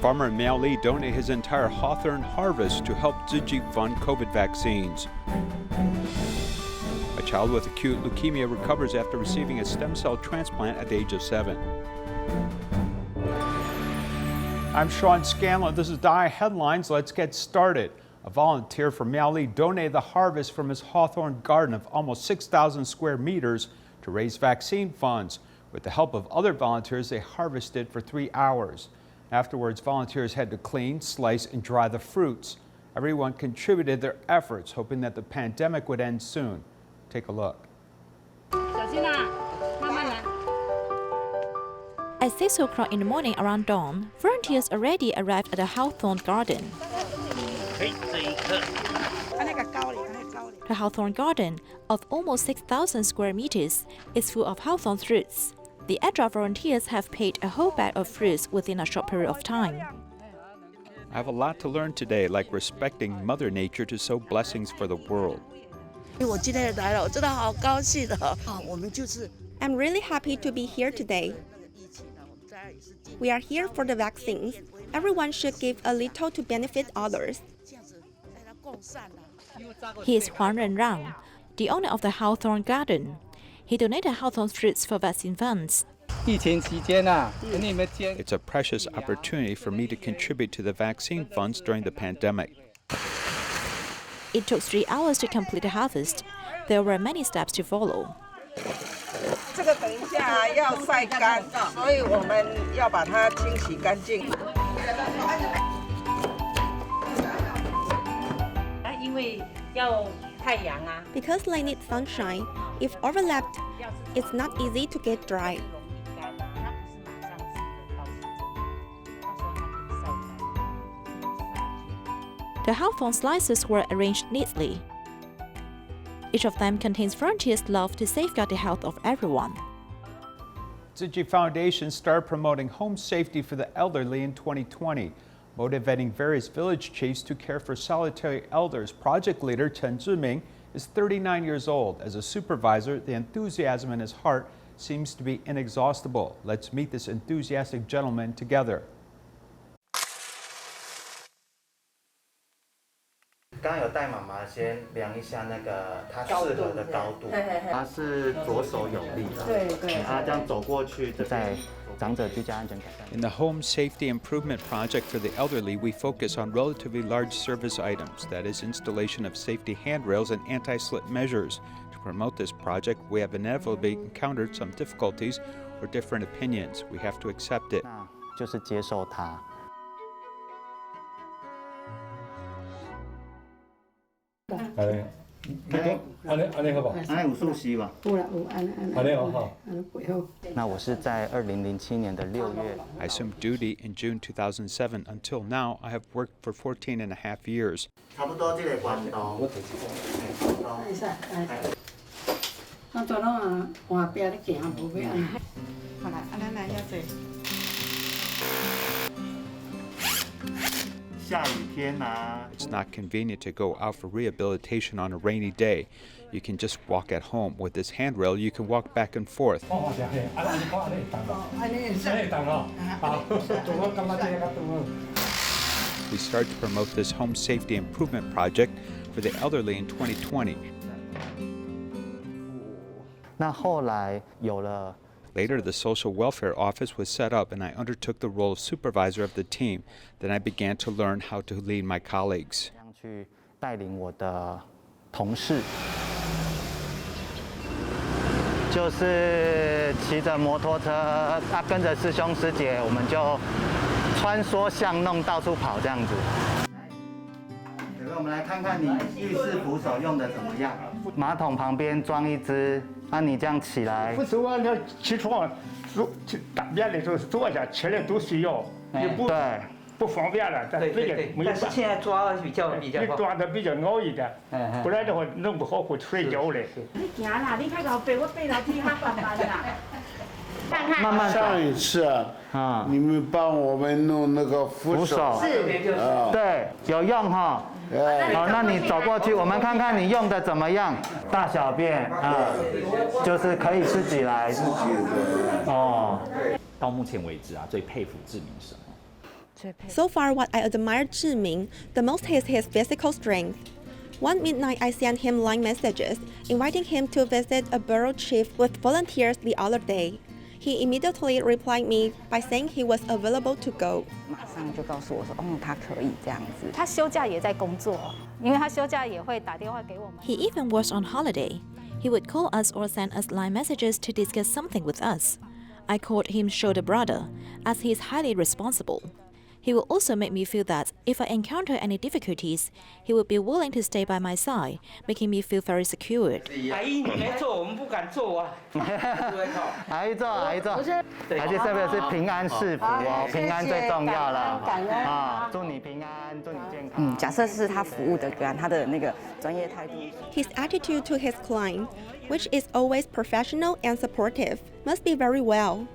farmer in Miaoli donated his entire hawthorn harvest to help慈济fund COVID vaccines. A child with acute leukemia recovers after receiving a stem cell transplant at the age of 7. I'm Sean Scanlon. This is DI Headlines. Let's get started. A volunteer from Miaoli donated the harvest from his hawthorn garden of almost 6,000 square meters to raise vaccine funds. With the help of other volunteers, they harvested for 3 hours. Afterwards, volunteers had to clean, slice, and dry the fruits. Everyone contributed their efforts, hoping that the pandemic would end soon. Take a look. At 6 o'clock in the morning around dawn, volunteers already arrived at the hawthorn garden. The hawthorn garden, of almost 6,000 square meters, is full of hawthorn fruits. The adult volunteers have picked a whole bag of fruits within a short period of time. I have a lot to learn today, like respecting Mother Nature to sow blessings for the world. I'm really happy to be here today. We are here for the vaccines. Everyone should give a little to benefit others. He is Huang Renrang, the owner of the hawthorn garden. He donated hawthorn fruits for vaccine funds. It's a precious opportunity for me to contribute to the vaccine funds during the pandemic. It took 3 hours to complete the harvest. There were many steps to follow. Because they need sunshine, if overlapped, it's not easy to get dry. The hawthorn slices were arranged neatly. Each of them contains volunteers' love to safeguard the health of everyone.慈济Foundation started promoting home safety for the elderly in 2020, motivating various village chiefs to care for solitary elders. Project leader Chen Zhiming is 39 years old. As a supervisor, the enthusiasm in his heart seems to be inexhaustible. Let's meet this enthusiastic gentleman together. 刚刚有带妈妈先量一下那个她适合的高度，她是左手有力的，对，她这样走过去，在长者居家安全改善。In the Home Safety Improvement Project for the elderly, we focus on relatively large service items, that is, installation of safety handrails and anti-slip measures. To promote this project, we have inevitably encountered some difficulties or different opinions. We have to accept it. 就是接受它。 有熟悉吧？那我是在2007年的6月。I assumed duty in June 2007. Until now, I have worked for 14 and a half years. 差不多这个关刀。下雨天啊。 It's not convenient to go out for rehabilitation on a rainy day. You can just walk at home. With this handrail, you can walk back and forth. We started to promote this home safety improvement project for the elderly in 2020. 那后来有了。 Later, the social welfare office was set up and I undertook the role of supervisor of the team. Then I began to learn how to lead my colleagues. 去带领我的同事，就是骑着摩托车，跟着师兄师姐，我们就穿梭巷弄，到处跑这样子。我们来看看你浴室扶手用的怎么样？马桶旁边装一只，那你这样起来。不是我那起床大便的时候坐下，起来都需要，也不对不方便了。但这个没有办法。但是现在抓的比较好。抓的比较熬一点，不然的话弄不好会睡觉嘞。你行啦，你快搞背，我背楼梯哈慢慢啦。慢慢上一次啊，你们帮我们弄那个扶手，对，有用哈。好，那你走过去，我们看看你用的怎么样。大小便啊，就是可以自己来。哦，到目前为止啊，最佩服志明什么？ So far, what I admire Zhiming the most is his physical strength. One midnight, I sent him line messages, inviting him to visit a borough chief with volunteers the other day. He immediately replied me by saying he was available to go. 马上就告诉我说，他可以这样子。他休假也在工作，因为他休假也会打电话给我们。 He even was on holiday. He would call us or send us line messages to discuss something with us. I called him shoulder brother, as he is highly responsible. He will also make me feel that if I encounter any difficulties, he will be willing to stay by my side, making me feel very secured. 阿姨，你没做，我们不敢做啊。阿姨做，阿姨做，阿姨这边是平安是福哦，平安最重要了啊！祝你平安，祝你健康。假设是他服务的个案，他的那个专业态度。 His attitude to his client, which is always professional and supportive, must be very well.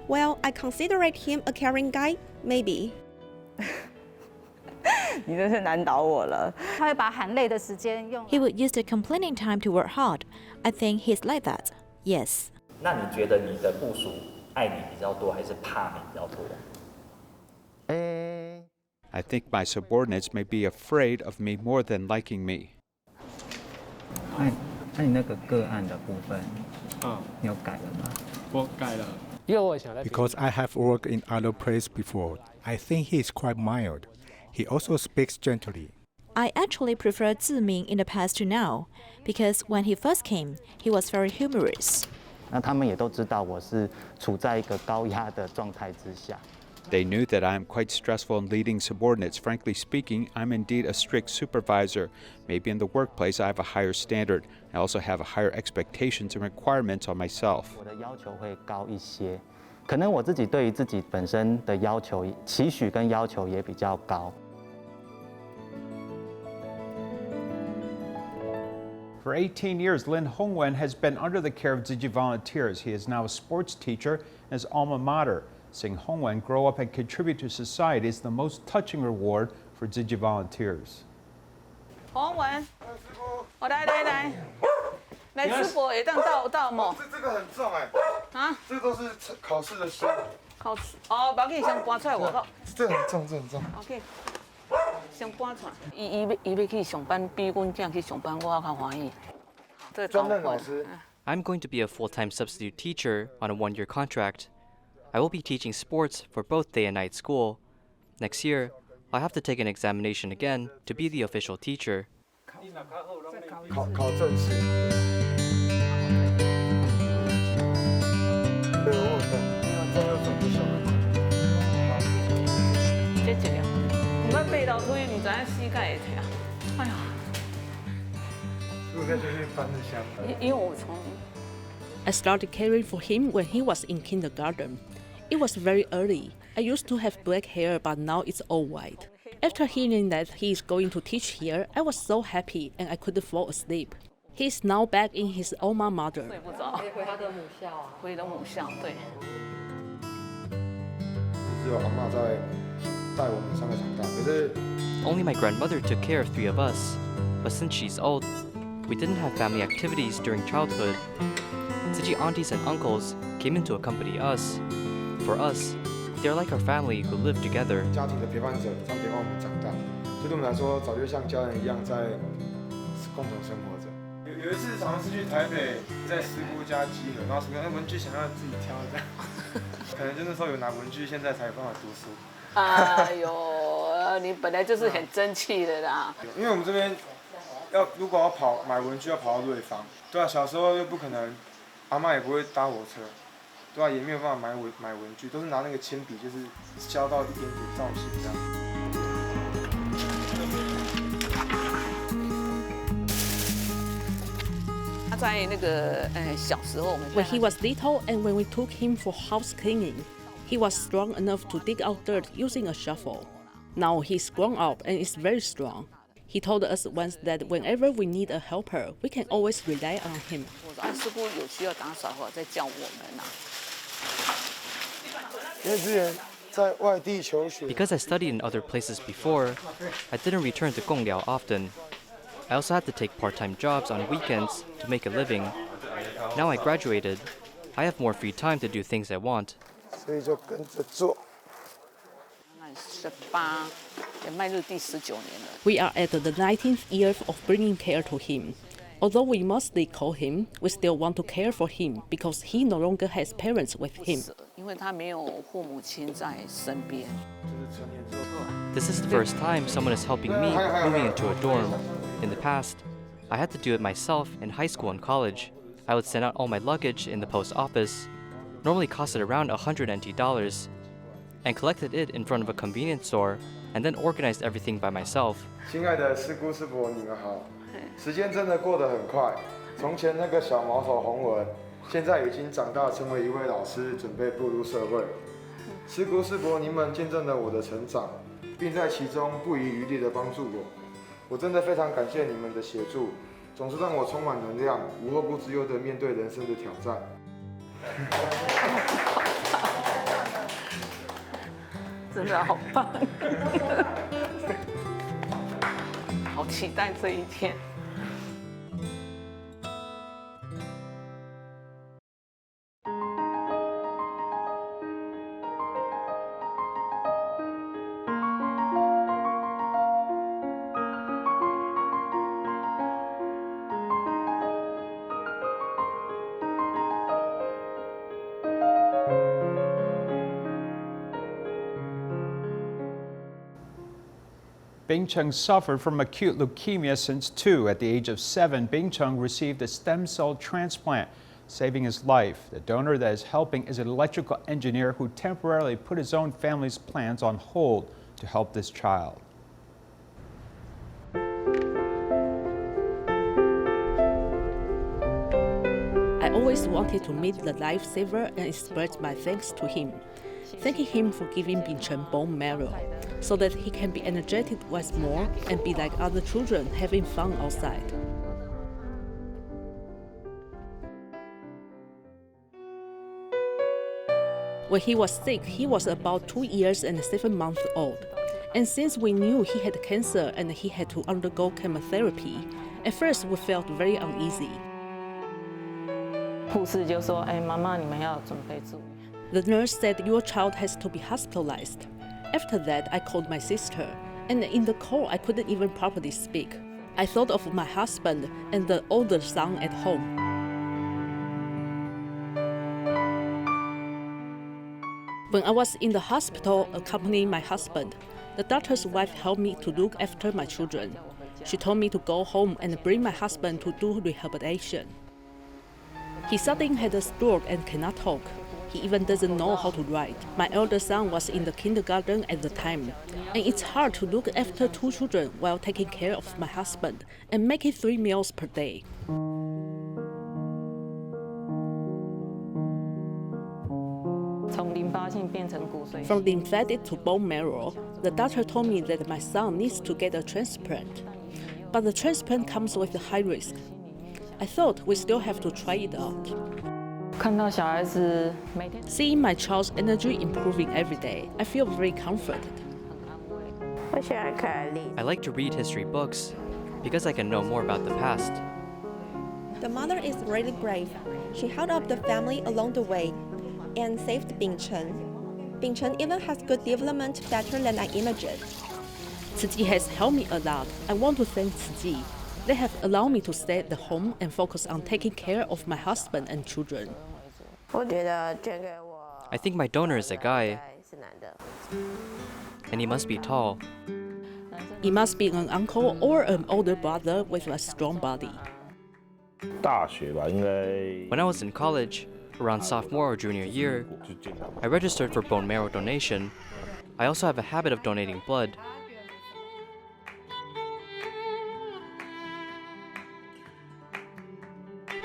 Well, I considerate him a caring guy, maybe. 你真是难倒我了。他会把喊累的时间用。 He would use the complaining time to work hard. I think he's like that. Yes. 那你觉得你的部属爱你比较多，还是怕你比较多？ I think my subordinates may be afraid of me more than liking me. 那你那个个案的部分，你有改了吗？我改了。 Because I have worked in other places before, I think he is quite mild. He also speaks gently. I actually prefer Ziming in the past to now, because when he first came, he was very humorous. 那他们也都知道我是处在一个高压的状态之下。 They knew that I am quite stressful in leading subordinates. Frankly speaking, I'm indeed a strict supervisor. Maybe in the workplace I have a higher standard. I also have higher expectations and requirements on myself. 我的要求会高一些，可能我自己对于自己本身的要求、期许跟要求也比较高。 For 18 years, Lin Hongwen has been under the care of Tzu Chi volunteers. He is now a sports teacher in his alma mater. Seeing Hongwen grow up and contribute to society is the most touching reward for Tzu Chi volunteers. 洪文，来吃播也当到么？这个很重哎。啊？这个都是考试的书。考试哦，把给先搬出来我靠。这很重，这很重。OK， 先搬出来。伊要去上班，比阮囝去上班，我较欢喜。这专任老师。I'm going to be a full-time substitute teacher on a one-year contract. I will be teaching sports for both day and night school. Next year, I'll have to take an examination again to be the official teacher. 考正式。这个，唔捌爬楼梯，唔知影膝盖会疼。哎呀，如果在这边搬得下。因为我从 I started caring for him when he was in kindergarten. It was very early. I used to have black hair, but now it's all white. After hearing that he is going to teach here, I was so happy and I couldn't fall asleep. He is now back in his alma mater. 睡不着，回他的母校啊，回了母校，对。只有阿嬷在带我们3个长大，可是 Only my grandmother took care of 3 of us, but since she's old, we didn't have family activities during childhood. Tzu Chi aunties and uncles came in to accompany us. For us, they're like our family who live together. 家庭的陪伴者，这样陪伴我们长大，所以对我们来说，早就像家人一样在共同生活着。有一次尝试去台北，在师姑家集合，然后师姑文具想要自己挑这样，可能就那时候有拿文具，现在才有办法读书。哎呦，你本来就是很争气的啦。因为我们这边如果要买文具，要跑到瑞芳，对啊，小时候又不可能，阿嬷也不会搭火车。 对啊，也没有办法买文具，都是拿那个铅笔，就是削到一点点造型这样。他在那个小时候， When he was little and when we took him for house cleaning, he was strong enough to dig out dirt using a shovel. Now he's grown up and is very strong. He told us once that whenever we need a helper, we can always rely on him. 我说师傅有需要打扫的话，再叫我们呐。 Because I studied in other places before, I didn't return to Gongliao often. I also had to take part-time jobs on weekends to make a living. Now I graduated, I have more free time to do things I want. We are at the 19th year of bringing care to him. Although we mostly call him, we still want to care for him because he no longer has parents with him. This is the first time someone is helping me moving into a dorm. In the past, I had to do it myself in high school and college. I would send out all my luggage in the post office, normally costed around $100 NT, and collected it in front of a convenience store, and then organized everything by myself. 亲爱的师姑师伯，你们好。时间真的过得很快，从前那个小毛头红文，现在已经长大成为一位老师，准备步入社会。师姑师伯，你们见证了我的成长，并在其中不遗余力地帮助我。我真的非常感谢你们的协助，总是让我充满能量，无后顾之忧地面对人生的挑战。真的好棒，好期待这一天。Bing Chung suffered from acute leukemia since 2. At the age of 7, Bing Chung received a stem cell transplant, saving his life. The donor that is helping is an electrical engineer who temporarily put his own family's plans on hold to help this child. I always wanted to meet the lifesaver and express my thanks to him, thanking him for giving Bing Chung bone marrow, so that he can be energetic once more and be like other children having fun outside. When he was sick, he was about 2 years and 7 months old. And since we knew he had cancer and he had to undergo chemotherapy, at first we felt very uneasy. The nurse said your child has to be hospitalized. After that, I called my sister, and in the call I couldn't even properly speak. I thought of my husband and the older son at home. When I was in the hospital accompanying my husband, the doctor's wife helped me to look after my children. She told me to go home and bring my husband to do rehabilitation. He suddenly had a stroke and cannot talk. He even doesn't know how to write. My elder son was in the kindergarten at the time, and it's hard to look after 2 children while taking care of my husband and making 3 meals per day. From lymphatic to bone marrow, the doctor told me that my son needs to get a transplant. But the transplant comes with a high risk. I thought we still have to try it out. Seeing my child's energy improving every day, I feel very comforted. I like to read history books because I can know more about the past. The mother is really brave. She held up the family along the way and saved Bing Chung. Bing Chung even has good development better than I imagined. Tzu Chi has helped me a lot. I want to thank Tzu Chi. They have allowed me to stay at the home and focus on taking care of my husband and children. I think my donor is a guy, and he must be tall. He must be an uncle or an older brother with a strong body. When I was in college, around sophomore or junior year, I registered for bone marrow donation. I also have a habit of donating blood.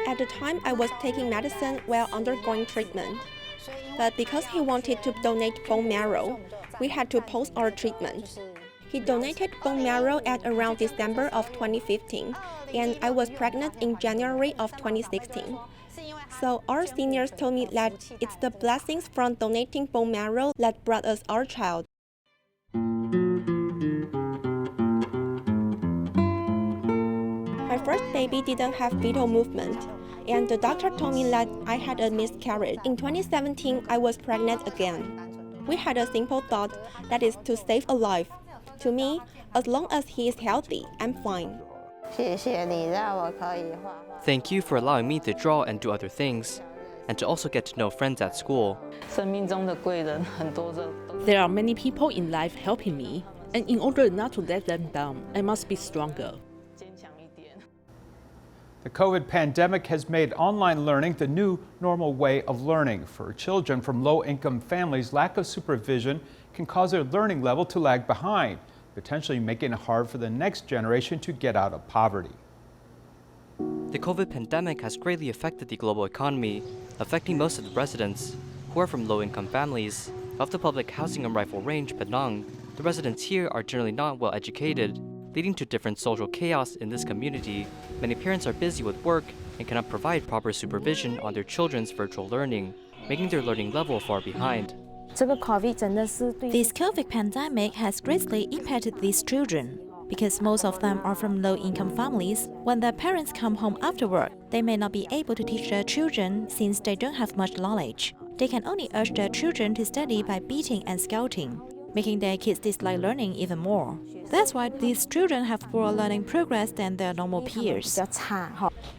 At the time, I was taking medicine while undergoing treatment. But because he wanted to donate bone marrow, we had to pause our treatment. He donated bone marrow at around December of 2015, and I was pregnant in January of 2016. So our seniors told me that it's the blessings from donating bone marrow that brought us our child. My first baby didn't have fetal movement, and the doctor told me that I had a miscarriage. In 2017, I was pregnant again. We had a simple thought, that is to save a life. To me, as long as he is healthy, I'm fine. Thank you for allowing me to draw and do other things, and to also get to know friends at school. There are many people in life helping me, and in order not to let them down, I must be stronger. The COVID pandemic has made online learning the new normal way of learning. For children from low-income families, lack of supervision can cause their learning level to lag behind, potentially making it hard for the next generation to get out of poverty. The COVID pandemic has greatly affected the global economy, affecting most of the residents, who are from low-income families. Of the public housing and Rifle Range, Penang, the residents here are generally not well educated, leading to different social chaos in this community. Many parents are busy with work and cannot provide proper supervision on their children's virtual learning, making their learning level far behind. This COVID pandemic has greatly impacted these children. Because most of them are from low-income families, when their parents come home after work, they may not be able to teach their children since they don't have much knowledge. They can only urge their children to study by beating and scouting, making their kids dislike learning even more. That's why these children have poorer learning progress than their normal peers.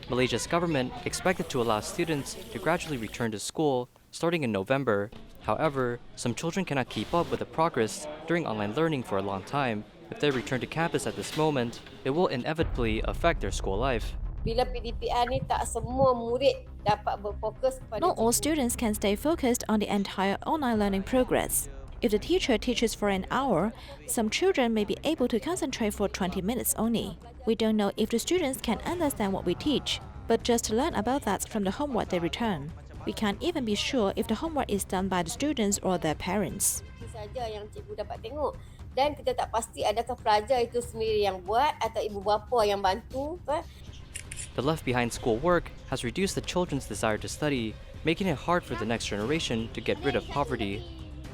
Malaysia's government expected to allow students to gradually return to school starting in November. However, some children cannot keep up with the progress during online learning for a long time. If they return to campus at this moment, it will inevitably affect their school life. Not all students can stay focused on the entire online learning progress. If the teacher teaches for an hour, some children may be able to concentrate for 20 minutes only. We don't know if the students can understand what we teach, but just learn about that from the homework they return. We can't even be sure if the homework is done by the students or their parents. Dan kita tak pasti adakah pelajar itu sendiri yang buat atau ibu bapa yang bantu. The left behind school work has reduced the children's desire to study, making it hard for the next generation to get rid of poverty.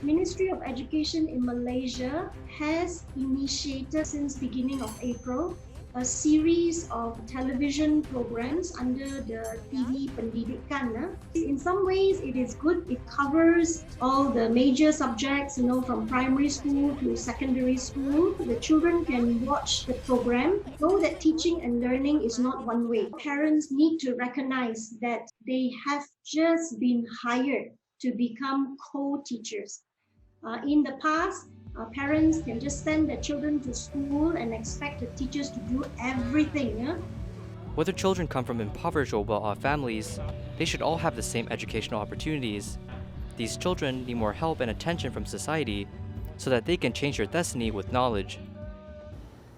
Ministry of Education in Malaysia has initiated since beginning of April a series of television programs under the TV Pendidikan. In some ways, it is good. It covers all the major subjects, from primary school to secondary school. The children can watch the program. Know that teaching and learning is not one way. Parents need to recognize that they have just been hired to become co-teachers. In the past, parents can just send their children to school and expect the teachers to do everything. Whether children come from impoverished or well-off families, they should all have the same educational opportunities. These children need more help and attention from society so that they can change their destiny with knowledge.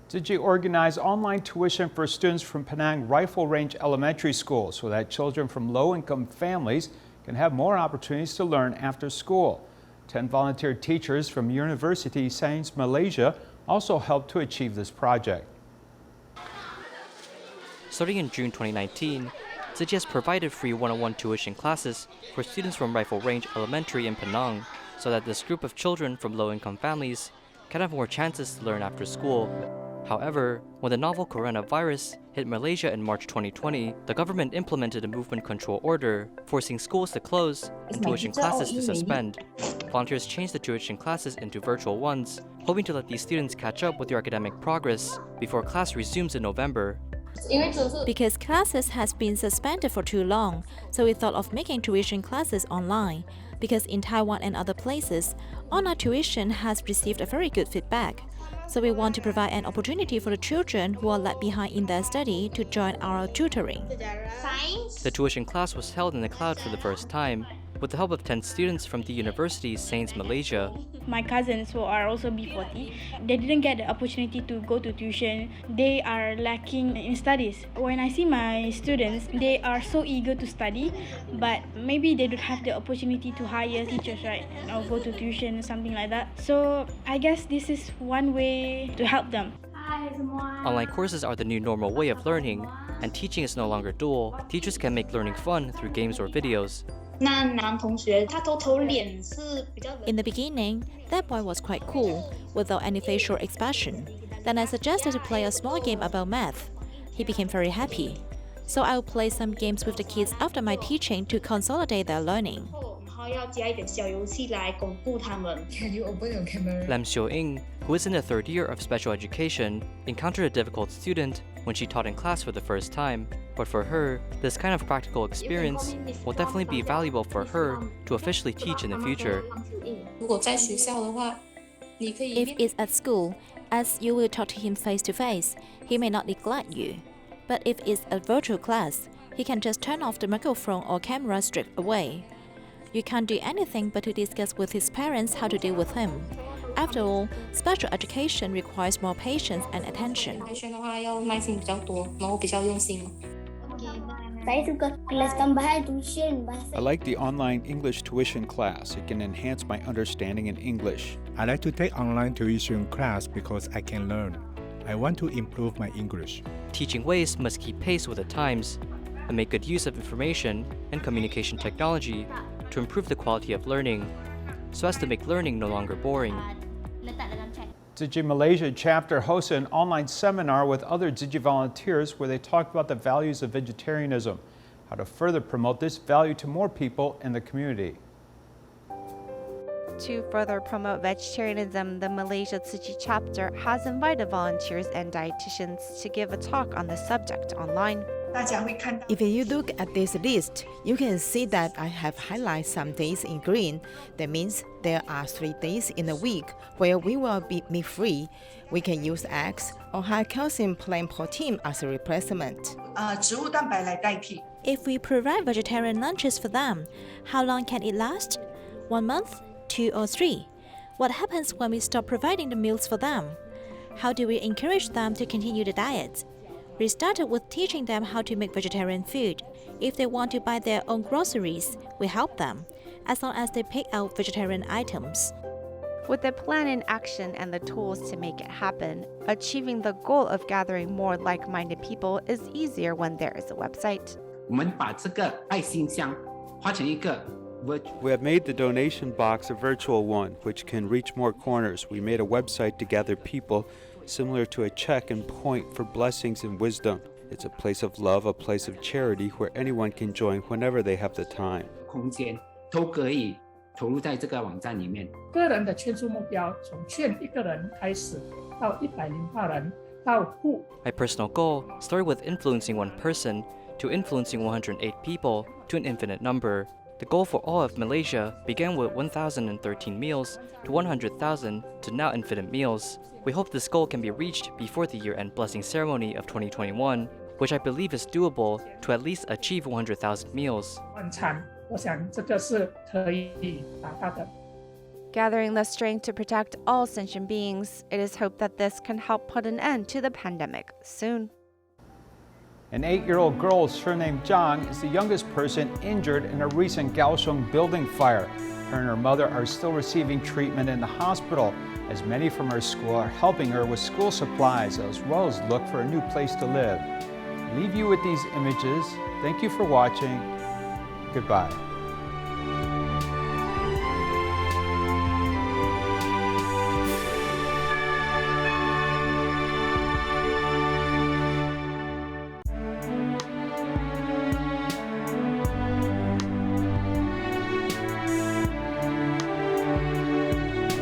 Tzu organized online tuition for students from Penang Rifle Range Elementary School so that children from low-income families can have more opportunities to learn after school. 10 volunteer teachers from University Sains Malaysia also helped to achieve this project. Starting in June 2019, Tzu has provided free one-on-one tuition classes for students from Rifle Range Elementary in Penang so that this group of children from low-income families can have more chances to learn after school. However, when the novel coronavirus hit Malaysia in March 2020, the government implemented a movement control order, forcing schools to close and tuition classes to suspend. Volunteers changed the tuition classes into virtual ones, hoping to let these students catch up with their academic progress before class resumes in November. Because classes has been suspended for too long, so we thought of making tuition classes online. Because in Taiwan and other places, online tuition has received a very good feedback. So we want to provide an opportunity for the children who are left behind in their study to join our tutoring. The tuition class was held in the cloud for the first time, with the help of 10 students from the University Sains Malaysia. My cousins who are also B40, they didn't get the opportunity to go to tuition. They are lacking in studies. When I see my students, they are so eager to study, but maybe they don't have the opportunity to hire teachers, right? Or go to tuition or something like that. So I guess this is one way to help them. Online courses are the new normal way of learning, and teaching is no longer dual. Teachers can make learning fun through games or videos. In the beginning, that boy was quite cool, without any facial expression. Then I suggested to play a small game about math. He became very happy. So I will play some games with the kids after my teaching to consolidate their learning. Can you open your camera? Lam Xiu-ing, who is in the third year of special education, encountered a difficult student when she taught in class for the first time. But for her, this kind of practical experience will definitely be valuable for her to officially teach in the future. If it's at school, as you will talk to him face to face, he may not neglect you. But if it's a virtual class, he can just turn off the microphone or camera straight away. You can't do anything but to discuss with his parents how to deal with him. After all, special education requires more patience and attention. I like the online English tuition class. It can enhance my understanding in English. I like to take online tuition class because I can learn. I want to improve my English. Teaching ways must keep pace with the times and make good use of information and communication technology to improve the quality of learning, so as to make learning no longer boring. Tzu Chi Malaysia chapter hosted an online seminar with other Tzu Chi volunteers where they talked about the values of vegetarianism, how to further promote this value to more people in the community. To further promote vegetarianism, the Malaysia Tzu Chi chapter has invited volunteers and dietitians to give a talk on the subject online. If you look at this list, you can see that I have highlighted some days in green. That means there are 3 days in a week where we will be meat-free. We can use eggs or high calcium plant protein as a replacement. If we provide vegetarian lunches for them, how long can it last? 1 month? 2 or 3? What happens when we stop providing the meals for them? How do we encourage them to continue the diet? We started with teaching them how to make vegetarian food. If they want to buy their own groceries, we help them, as long as they pick out vegetarian items. With the plan in action and the tools to make it happen, achieving the goal of gathering more like-minded people is easier when there is a website. We have made the donation box a virtual one, which can reach more corners. We made a website to gather people, similar to a check and point for blessings and wisdom. It's a place of love, a place of charity where anyone can join whenever they have the time. 投入在这个网站里面。个人的劝助目标从劝1个人开始，到108人，到户。My personal goal started with influencing 1 person to influencing 108 people to an infinite number. The goal for all of Malaysia began with 1,013 meals to 100,000 to now infinite meals. We hope this goal can be reached before the year-end blessing ceremony of 2021, which I believe is doable to at least achieve 100,000 meals. 晚餐，我想这个是可以达到的。 Gathering the strength to protect all sentient beings, it is hoped that this can help put an end to the pandemic soon. An 8-year-old girl surnamed Zhang is the youngest person injured in a recent Kaohsiung building fire. Her and her mother are still receiving treatment in the hospital, as many from her school are helping her with school supplies as well as look for a new place to live. I leave you with these images. Thank you for watching. Goodbye.